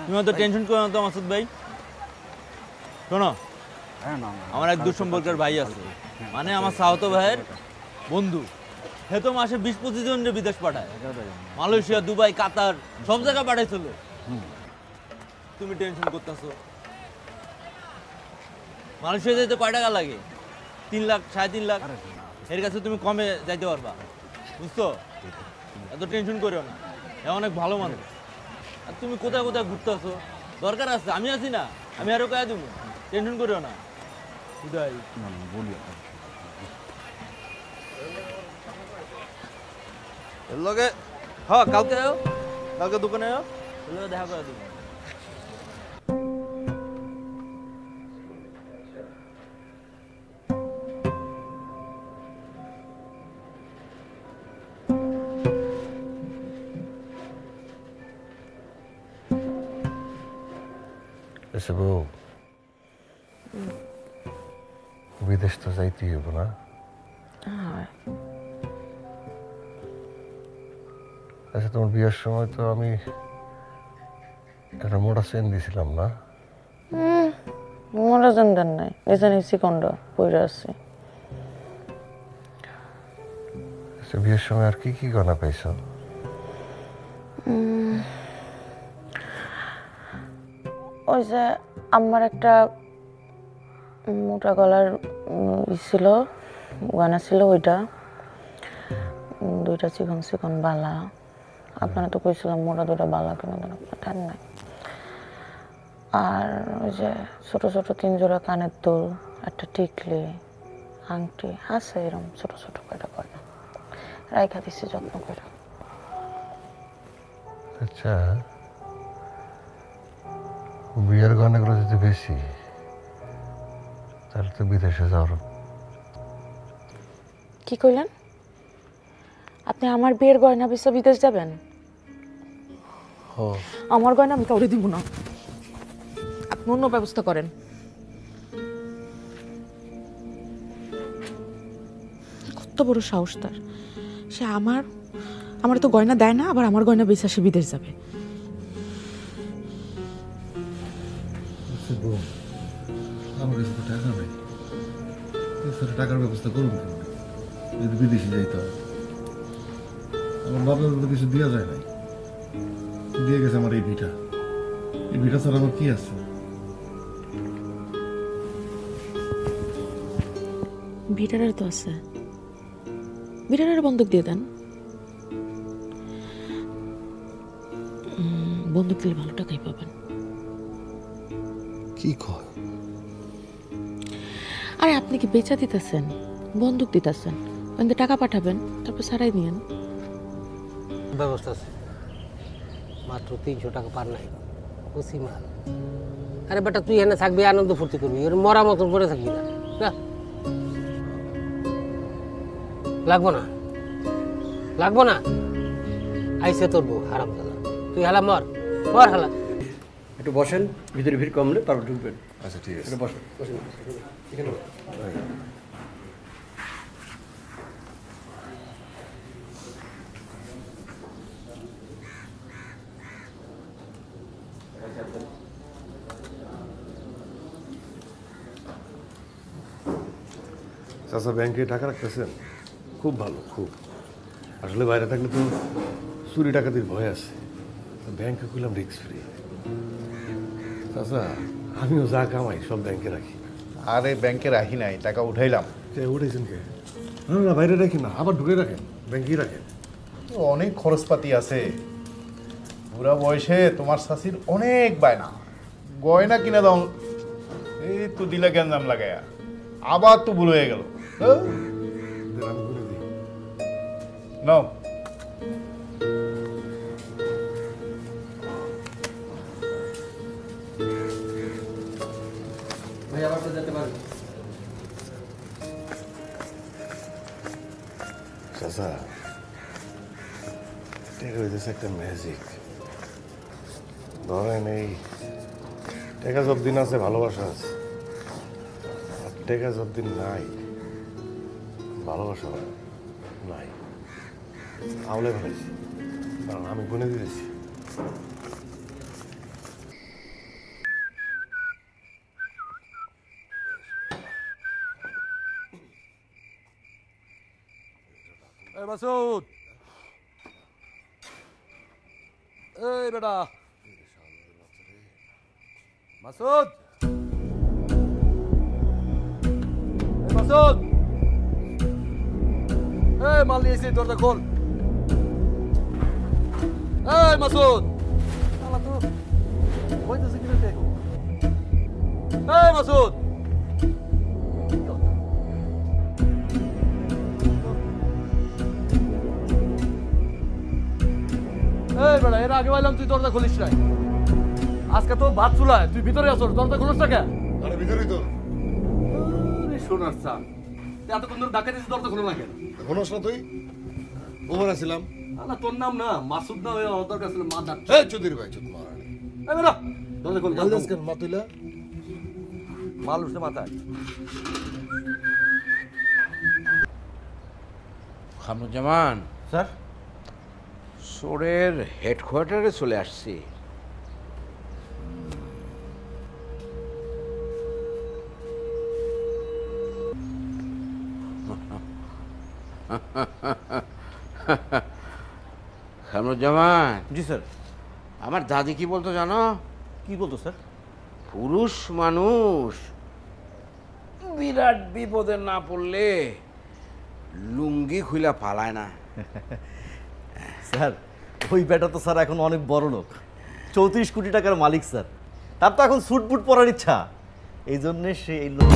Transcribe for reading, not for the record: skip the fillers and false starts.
তুমি অত টেনশন করো না তো মাসুদ ভাই। শোনো, আমার এক দুঃসম্পর্কের ভাই আছে, মানে আমার সাউথ ভাইয়ের বন্ধু। সে তো মাসে 20-25 জন বিদেশ পাঠায়, মালয়েশিয়া, দুবাই, কাতার সব জায়গায় পাঠাইছিল। তুমি টেনশন করতেছো। মালয়েশিয়া যেতে কয় টাকা লাগে? 3 লাখ, 3.5 লাখ। এর কাছে তুমি কমে যাইতে পারবা, বুঝছো? এত টেনশন করিও না, এ অনেক ভালো মানুষ। আর তুমি কোথায় কোথায় ঘুরতেছো, দরকার আছে, আমি আছি না, আমি আরো কয়ে দেবো। টেনশন করিও না। এর লগে হ্যাঁ, কালকে আয়ো, কালকে দোকানে আয়ো, এর লগে দেখা করে দেবো। এসে বউ, বিদেশ তো যাইতেই হবো না? আচ্ছা, তোমার বিয়ের সময় তো আমি একটা মোটা চেন দিয়েছিলাম না? মোরা জানতেন নাই, এখানে চিকন্ড পড়ে আছে। আচ্ছা, বিয়ের সময় আর কি কি গয়না পাইছো? ওই যে আমার একটা মোটা গলার ছিল, গয়না ছিল, ওইটা 2টা চিকন চিকন বালা। আপনারা তো কইছিলাম মোটা 2টা বালা কিনে দেন, আপনার নাই। আর ওই যে ছোট ছোট 3 জোড়া কানের দুল, একটা টিকলি, আংটি আছে, এরকম ছোট ছোট কয়টা গয়না রাইখা দিচ্ছি যত্ন করে। আচ্ছা, বিয়ের গয়নাগুলো যদি বেশি, তাহলে তো বিদেশে যাওয়ার। কি কইলেন? আপনি আমার বিয়ের গয়না বেচে বিদেশ যাবেন? আমার গয়না আমি কাউরে দিব না, আপনি অন্য ব্যবস্থা করেন। কত বড় সাহস তার, সে আমার তো গয়না দেয় না, আবার আমার গয়না বেচে সে বিদেশ যাবে। আমার কাছে তো টাকা নেই, টাকার ব্যবস্থা করবো যদি বিদেশে যাইতে হয়। আমার বাবার তো কিছু দেওয়া যায় নাই, দিয়ে গেছে আমার এই ভিটা ছাড়া আমার কি আছে? ভিটারের তো আছে, ভিটারের বন্দুক দিয়ে দেন। বন্দুক দিলে ভালো টাকাই পাবেন। কি কয়? আরে আপনি কি বেচা দিতেছেন, বন্দুক দিতেছেন, কিন্তু টাকা পাঠাবেন, তারপর সারাই নিয়েন। ব্যবস্থা আছে, মাত্র 300 টাকা পার নাই, খুশি মাল। আরে বেটা, তুই এখানে থাকবি, আনন্দ ফুর্তি করবি, এর মরা মতন করে থাকবি না। লাগবো না, লাগবো না। আইসে তোর বউ হারাম দাদা, তুই হালা মর, মর হালা। একটু বসেন, ভিতরে ভিড় কমলে তারপর ঢুকবেন। আচ্ছা, ঠিক আছে, বসেন বসেন এখানে। চাচা ব্যাংকে টাকা রাখতেছেন? খুব ভালো, খুব। আসলে বাইরে থাকলে তো চুরি ডাকাতির ভয় আছে, ব্যাংকে খুললাম রিস্ক ফ্রি। চাচা, আমিও যা কামাই সব ব্যাংকে রাখি। আরে ব্যাংকে রাখি নাই, টাকা উঠাইলাম। উঠেছেন কে? না না, বাইরে রাখি না, আবার ঢুকে রাখেন, ব্যাংকেই রাখেন। অনেক খরচপাতি আছে, বুড়া বয়সে তোমার শাশির অনেক বায়না, গয়না কিনে দাও। এই তো দিলে গ্যাঞ্জাম লাগায়া, আবার তো ভুল হয়ে গেল। আমি বলে দিই। নাও, ভাই আবার তো যেতে পারবেন। চাচা, টাকা হইতেছে একটা ম্যাজিক। ধরেন এই টাকা যতদিন আছে ভালোবাসা আছে, আর টাকা যতদিন নাই ভালোবাসা নাই। আউলে ফেলেছি, কারণ আমি গুনে দিয়েছি। এই মাসুদ, এই বেটা মাসুদ, এই মাসুদ, এই মাল নিয়ে এসে দরজা খোল। এই মাসুদ, শালা তো কইতেছে কি রে? এই মাসুদ, এই বেটা, এর আগে বললাম তুই দরজা খুলিস নাই। আজকে তো ভাত চুলায়, তুই ভিতরে আসো, দরজা খুলিস না কেন? আরে ভিতরেই তো। শোনার চান এতক্ষণ ধরে ডাকা দিয়েছিস, দরজা খুলো না কেন? শোনস না তুই? ওভার আসিলাম। আল্লাহ, তোর নাম না মাসুদ না, ওই দরকার ছিল মা ডাক। এই চুদির ভাই, চুদ মারানি। এই বেটা, দরজা খোল। মালদাস কেন মা তুইলা? মাল উঠছে মাথায়। খামরুজ্জামান স্যার, সোরের হেডকোয়ার্টারে চলে আসছি। খামরুজ্জামান, জি স্যার। আমার দাদি কি বলতো জানো? কি বলতো স্যার? পুরুষ মানুষ বিরাট বিপদে না পড়লে লুঙ্গি খুইলা পালায় না। স্যার, ওই বেটা তো স্যার এখন অনেক বড় লোক, 34 কোটি টাকার মালিক স্যার। তার তো এখন স্যুট বুট পরার ইচ্ছা, এই জন্যে সে এই লোক